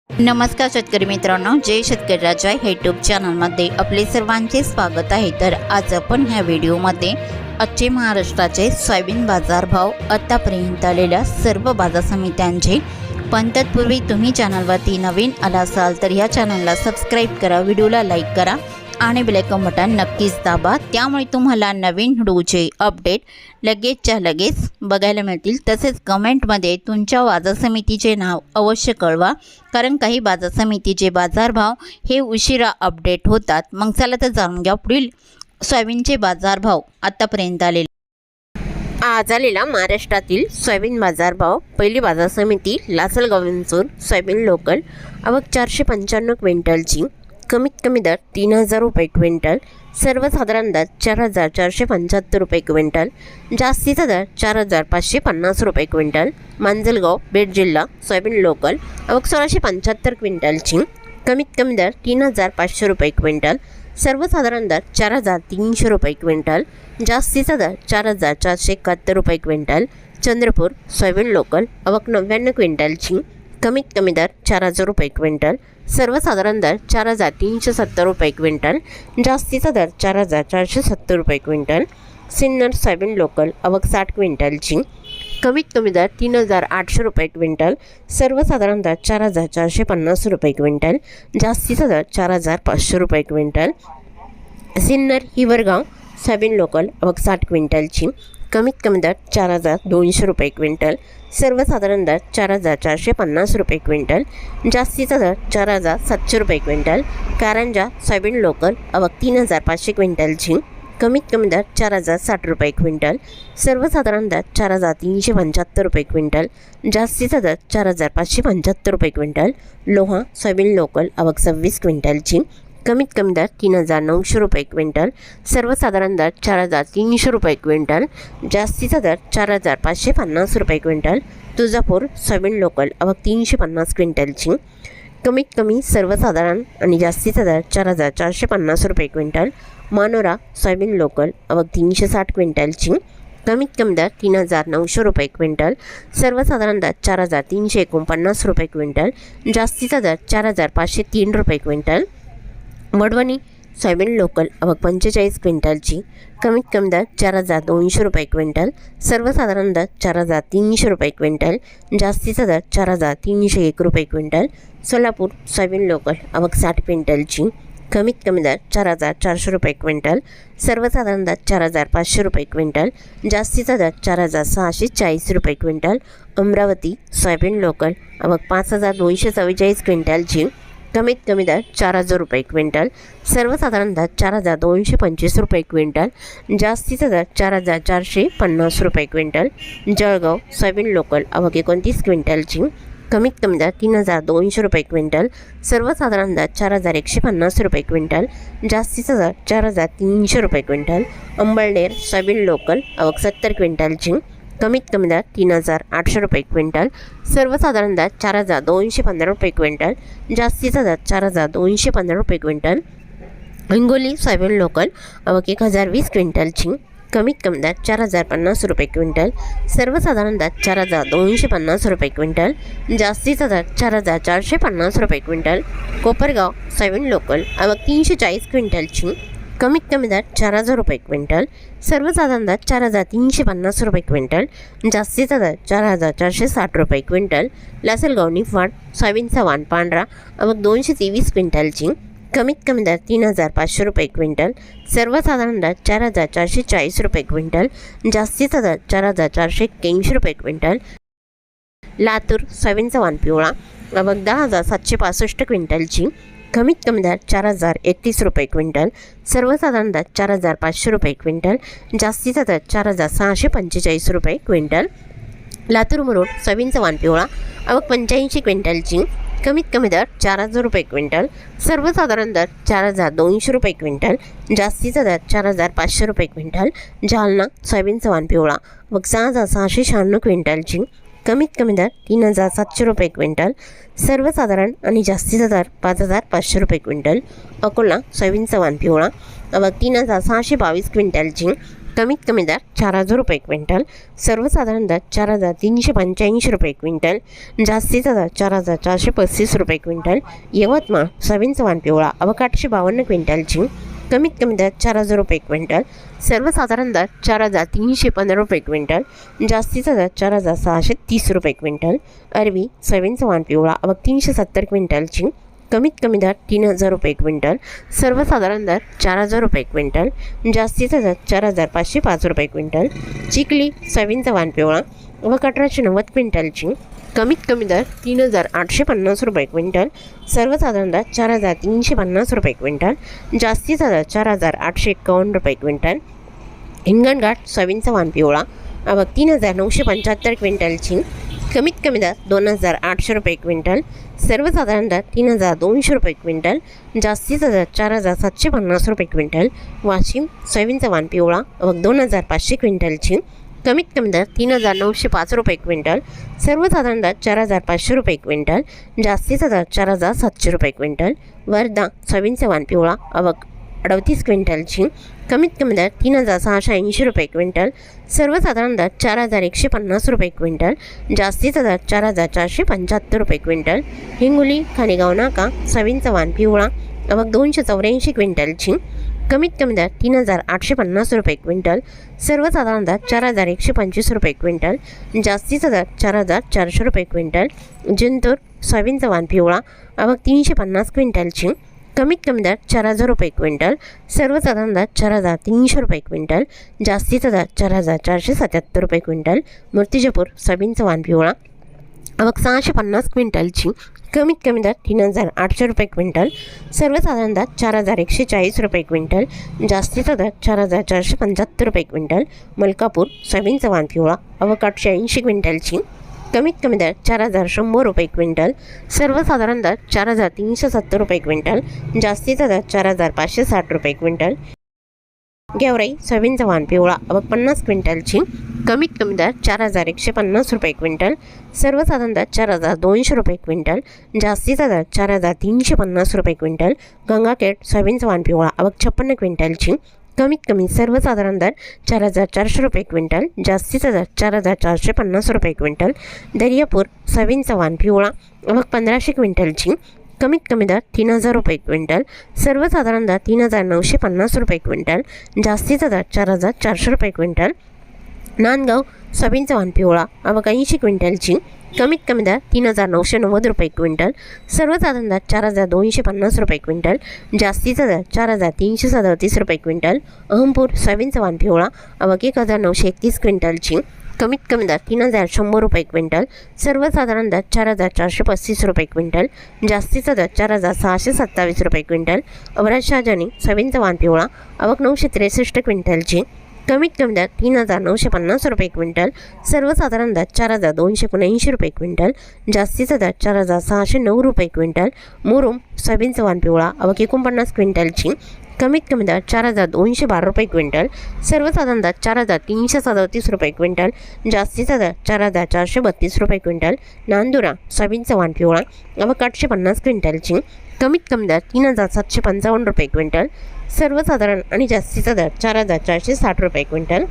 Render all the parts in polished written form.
नमस्कार शेतकरी मित्रांनो, जय शेतकरी राजा यूट्यूब चॅनलमध्ये आपले सर्वांचे स्वागत आहे। तर आज आपण ह्या व्हिडिओमध्ये आजचे महाराष्ट्राचे सोयाबीन बाजारभाव, आतापर्यंत आलेल्या सर्व बाजार समित्यांचे, पण तत्पूर्वी तुम्ही चॅनलवरती नवीन आला असाल तर या चॅनलला सबस्क्राईब करा, व्हिडिओला लाईक करा आणि बेल आयकॉन बटन नक्कीच दाबा, त्यामुळे तुम्हाला नवीन व्हिडिओचे अपडेट लगेचच्या लगेच बघायला मिळतील। तसेच कमेंटमध्ये तुमच्या बाजार समितीचे नाव अवश्य कळवा, कारण काही बाजार समितीचे बाजारभाव हे उशिरा अपडेट होतात। मग चला तर जाणून घ्या पुढील सोयाबीनचे बाजारभाव आतापर्यंत आलेले। आज आलेला महाराष्ट्रातील सोयाबीन बाजारभाव। पहिली बाजार समिती लासलगाव विंचूर सोयाबीन लोकल, आवक 495 क्विंटलची, कमीत कमी दर 3000 रुपये क्विंटल, सर्वसाधारण दर 4475 रुपये क्विंटल, जास्तीचा दर 4550 रुपये क्विंटल। मांजलगाव बीड जिल्हा सोयाबीन लोकल, आवक 1675 क्विंटलची, कमीत कमी दर 3500 रुपये क्विंटल, सर्वसाधारण दर 4300 रुपये क्विंटल, जास्तीचा दर 4471 रुपये क्विंटल। चंद्रपूर सोयाबीन लोकल, आवक 99 क्विंटलची, कमीत कमी दर 4000 रुपये क्विंटल, सर्वसाधारण दर 4370 रुपये क्विंटल, जास्तीचा दर 4470 रुपये क्विंटल। सिन्नर सोयाबीन लोकल, आवक 60 क्विंटलची, कमीत कमी दर 3800 रुपये क्विंटल, सर्वसाधारण दर 4450 रुपये क्विंटल, जास्तीचा दर 4500 रुपये quintal. Sinnar Hiwargaon soybean local, आवक 60 क्विंटलची, कमीत कमी दर 4200 रुपये क्विंटल, सर्वसाधारण दर 4450 रुपये क्विंटल, जास्तीचा दर 4700 रुपये क्विंटल। कारंजा सोयाबीन लोकल, आवक 3500 क्विंटलची, कमीत कमी दर 4060 रुपये क्विंटल, सर्वसाधारण दर 4375 रुपये क्विंटल, जास्तीचा दर 4575 रुपये क्विंटल। लोहा सोयाबीन लोकल, आवक 26 क्विंटलची, कमीत कमी दर 3900 रुपये क्विंटल, सर्वसाधारण दर 4300 रुपये क्विंटल, जास्तीचा दर 4550 रुपये क्विंटल। तुळजापूर सोयाबीन लोकल, आवक 350 क्विंटलची, कमीत कमी सर्वसाधारण आणि जास्तीचा दर 4450 रुपये क्विंटल। मानोरा सोयाबीन लोकल, आवक 360 क्विंटलची, कमीत कमी दर 3900 रुपये क्विंटल, सर्वसाधारण दर 4349 रुपये क्विंटल, जास्तीचा दर 4503 रुपये क्विंटल। वडवणी सोयाबीन लोकल, आवक 45 क्विंटलची, कमीत कमी दर 4200 रुपये क्विंटल, सर्वसाधारण दर 4300 रुपये क्विंटल, जास्तीचा दर 4301 रुपये क्विंटल। सोलापूर सोयाबीन लोकल, आवक 60 क्विंटलची, कमीत कमी दर 4400 रुपये क्विंटल, सर्वसाधारण दर 4500 रुपये क्विंटल, जास्तीचा दर 4640 रुपये क्विंटल। अमरावती सोयाबीन लोकल, आवक 5244 क्विंटलची, कमीत कमी दर 4000 रुपये क्विंटल, सर्वसाधारण दर 4225 रुपये क्विंटल, जास्तीचा दर 4450 रुपये क्विंटल। जळगाव सोयाबीन लोकल, आवक 29 क्विंटलची, कमीत कमी दर 3200 रुपये क्विंटल, सर्वसाधारण दर 4150 रुपये क्विंटल, जास्तीचा दर 4300 रुपये क्विंटल। अंबळनेर सोयाबीन लोकल, आवक 70 क्विंटलची, कमीत कमी दर 3800 रुपये क्विंटल, सर्वसाधारण दर 4215 रुपये क्विंटल, जास्तीचा दर 4215 रुपये क्विंटल। हिंगोली सोयाबीन लोकल, आवक 1020 क्विंटलची, कमीत कमी दर 4050 रुपये क्विंटल, सर्वसाधारण दर 4250 रुपये क्विंटल, जास्तीचा दर 4450 रुपये क्विंटल। कोपरगाव सोयाबीन लोकल, आवक 340 क्विंटलची, कमीत कमी दर 4000 रुपये क्विंटल, सर्वसाधारण दर 4350 रुपये क्विंटल, जास्तीचा दर 4460 रुपये क्विंटल। लासलगाव निफाड सोयाबीनचा वाण पांढरा, आवक 223 क्विंटलची, कमीत कमी दर 3500 रुपये क्विंटल, सर्वसाधारण दर 4440 रुपये क्विंटल, जास्तीचा दर 4481 रुपये क्विंटल। लातूर सोयाबीनचा वाण पिवळा, आवक 10765 क्विंटलची, कमीत कमी दर 4031 रुपये क्विंटल, सर्वसाधारण दर 4500 रुपये क्विंटल, जास्तीचा दर 4645 रुपये क्विंटल। लातूर मुरुड सोयाबीनचा वाण पिवळा, आवक 85 क्विंटलची, कमीत कमी दर 4000 रुपये क्विंटल, सर्वसाधारण दर 4200 रुपये क्विंटल, जास्तीचा दर 4500 रुपये क्विंटल। जालना सोयाबीनचा वाण पिवळा, आवक 6696 क्विंटलची, कमीत कमी दर 3700 रुपये क्विंटल, सर्वसाधारण आणि जास्तीचा दर 5500 रुपये क्विंटल। अकोला सोयाबीनचा वाण पिवळा, आवक 3622 क्विंटलची, कमीत कमी दर 4,000 रुपये क्विंटल, सर्वसाधारण दर 4,385 रुपये क्विंटल, जास्तीचा दर 4,435 रुपये क्विंटल. यवतमाळ सोयाबीनचा वाण पिवळा आवक 852 क्विंटलची, कमीत कमी दर 4,000 रुपये क्विंटल, सर्वसाधारण दर 4,315 रुपये क्विंटल, जास्तीचा दर 4,630 रुपये क्विंटल. अरवी सोयाबीनचा वाण पिवळा आवक 370 क्विंटलची, कमीत कमी दर 3,000 रुपये क्विंटल, सर्वसाधारण दर 4,000 रुपये क्विंटल, जास्तीचा दर 4,505 रुपये क्विंटल. चिखली सोयाबीनचा वाण पिवळा आवक 1,890 क्विंटलची, कमीत कमी दर 3,850 रुपये क्विंटल, सर्वसाधारण दर 4,350 रुपये क्विंटल, जास्तीचा दर 4,851 रुपये क्विंटल. हिंगणघाट सोयाबीनचा वाण पिवळा आवक 3,975 क्विंटलची, कमीत कमी दर 2,800 रुपये क्विंटल, सर्वसाधारण दर 3,200 रुपये क्विंटल, जास्तीचा दर 4,750 रुपये क्विंटल. वाशिम सोयाबीनचा वाण पिवळा आवक 2,500 क्विंटलची, कमीत कमी दर 3,905 रुपये क्विंटल, सर्वसाधारण दर 4,500 रुपये क्विंटल, जास्तीचा दर 4,700 रुपये क्विंटल. वर्धा सोयाबीनचा वाण पिवळा आवक 38 क्विंटलची, कमीत कमी दर 3,680 रुपये क्विंटल, सर्वसाधारण दर 4,150 रुपये क्विंटल, जास्तीचा दर 4,475 रुपये क्विंटल. हिंगोली खानेगाव नाका सोयाबीनचा वाण पिवळा आवक 284 क्विंटलची, कमीत कमी दर 3,850 रुपये क्विंटल, सर्वसाधारण दर 4,125 रुपये क्विंटल, जास्तीचा दर 4,400 रुपये क्विंटल. जिंतूर सोयाबीनचा वाण पिवळा आवक 350 क्विंटलची, कमीत कमी दर 4,000 रुपये क्विंटल, सर्वसाधारण दर 4,300 रुपये क्विंटल, जास्तीचा दर 4,477 रुपये क्विंटल. मूर्तिजापूर सोयाबीनचा वाण पिवळा आवक 650 क्विंटलची, कमीत कमी दर 3,800 रुपये क्विंटल, सर्वसाधारण दर 4,140 रुपये क्विंटल, जास्तीचा दर 4,475 रुपये क्विंटल. मलकापूर सोयाबीनचा वाण पिवळा आवक 880 क्विंटलची, कमीत कमी दर 4,100 रुपये क्विंटल, सर्वसाधारण दर 4,370 रुपये क्विंटल, जास्तीचा दर 4,560 रुपये क्विंटल. गेवराई सोयाबीनचा वाण पिवळा आवक 50 क्विंटलची, कमीत कमी दर 4,150 रुपये क्विंटल, सर्वसाधारण दर 4,200 रुपये क्विंटल, जास्तीचा दर 4,350 रुपये क्विंटल. गंगाखेड सोयाबीनचा वाण पिवळा आवक 56 क्विंटलची, कमीत कमी सर्वसाधारण दर 4,400 रुपये क्विंटल, जास्तीचा दर 4,450 रुपये क्विंटल. दर्यापूर सोयाबीनचा वाण पिवळा आवक 1,500 क्विंटलची, कमीत कमी दर 3,000 रुपये क्विंटल, सर्वसाधारण दर 3,950 रुपये क्विंटल, जास्तीचा दर 4,400 रुपये क्विंटल. नांदगाव सोयाबीनचा वाण पिवळा आवक 80 क्विंटलची, कमीत कमी दर 3,990 रुपये क्विंटल, सर्वसाधारण दर 4,250 रुपये क्विंटल, जास्तीचा दर 4,337 रुपये क्विंटल. अहमपूर सोयाबीनचा वाण पिवळा आवक 1,931 क्विंटलची, कमीत कमी दर 3,100 रुपये क्विंटल, सर्वसाधारण दर 4,435 रुपये क्विंटल, जास्तीचा दर 4,627 रुपये क्विंटल. अमराज शहाजानी सोयाबीनचा वाण पिवळा आवक 963 क्विंटलची, कमीत कमी दर 3,950 रुपये क्विंटल, सर्वसाधारण दर 4,279 रुपये क्विंटल, जास्तीचा दर 4,609 रुपये क्विंटल. मुरुम सोयाबीनचा वाण पिवळा आवक 49 क्विंटलची, कमीत कमी दर 4,212 रुपये क्विंटल, सर्वसाधारण दर 4,337 रुपये क्विंटल, जास्तीचा दर 4,432 रुपये क्विंटल. नांदुरा सोयाबीनचा वाण पिवळा आवक 850 क्विंटलची, कमीत कमी दर 3,755 रुपये क्विंटल, सर्वसाधारण आणि जास्तीचा दर 4,460 रुपये क्विंटल.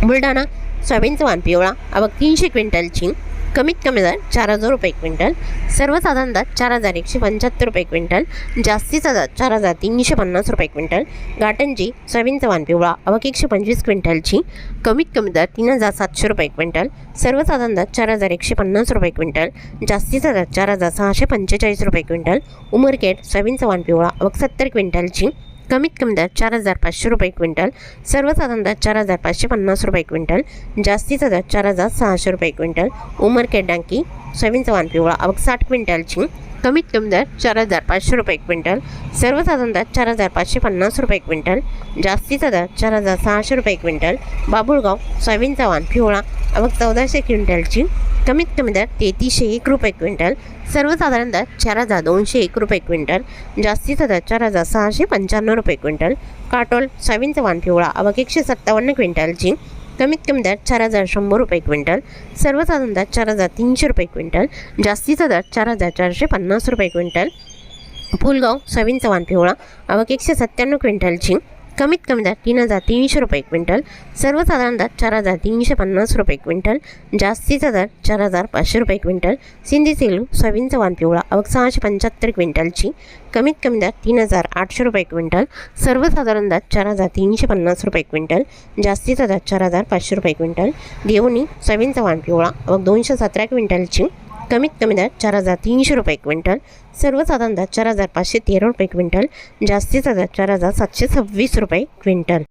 बुलढाणा सोयाबीनचा वाण पिवळा आवक 300 क्विंटलची, कमीत कमी दर 4,000 रुपये क्विंटल, सर्वसाधारण दर 4,175 रुपये क्विंटल, जास्तीचा दर 4,350 रुपये क्विंटल. घाटंजी सोयाबीनचा वाण पिवळा आवक 125 क्विंटलची, कमीत कमी दर 3,700 रुपये क्विंटल, सर्वसाधारण दर 4,150 रुपये क्विंटल, जास्तीचा दर 4,645 रुपये क्विंटल. उमरखेड सोयाबीनचा वाण पिवळा आवक 70 क्विंटलची, कमीत कमी दर 4,500 रुपये क्विंटल, सर्वसाधारण दर 4,550 रुपये क्विंटल, जास्तीचा दर 4,600 रुपये क्विंटल. उमरखेड डांकी सोयाबीनचा वाण पिवळा आवक 60 क्विंटलची, कमीत कमी दर 4,500 रुपये क्विंटल, सर्वसाधारण दर 4,550 रुपये क्विंटल, जास्तीचा दर 4,600 रुपये क्विंटल. बाबुळगाव सोयाबीनचा वाण पिवळा आवक 1,400 क्विंटलची, कमीत कमी दर 3,301 रुपये क्विंटल, सर्वसाधारण दर 4,201 रुपये क्विंटल, जास्तीचा दर 4,695 रुपये क्विंटल. काटोल सोयाबीनचा वाण पिवळा आवक 157 क्विंटलची, कमीत कमी दर 4,100 रुपये क्विंटल, सर्वसाधारण दर 4,300 रुपये क्विंटल, जास्तीचा दर 4,450 रुपये क्विंटल. फुलगाव सोयाबीनचा वाण पिवळा आवक 197 क्विंटलची, कमीत कमी दर 3,300 रुपये क्विंटल, सर्वसाधारण दर 4,350 रुपये क्विंटल, जास्तीचा दर 4,500 रुपये क्विंटल. सिंधी सेलू सोयाबीनचा वाण पिवळा आवक 675 क्विंटलची, कमीत कमी दर 3,800 रुपये क्विंटल, सर्वसाधारण दर 4,350 रुपये क्विंटल, जास्तीचा दर 4,500 रुपये क्विंटल. देवणी सोयाबीनचा वाण पिवळा आवक 217 क्विंटलची, कमीत कमी दर 4,300 रुपये क्विंटल, सर्वसाधारण दर 4,513 रुपये क्विंटल, जास्तीचा दर 4,726 रुपये क्विंटल.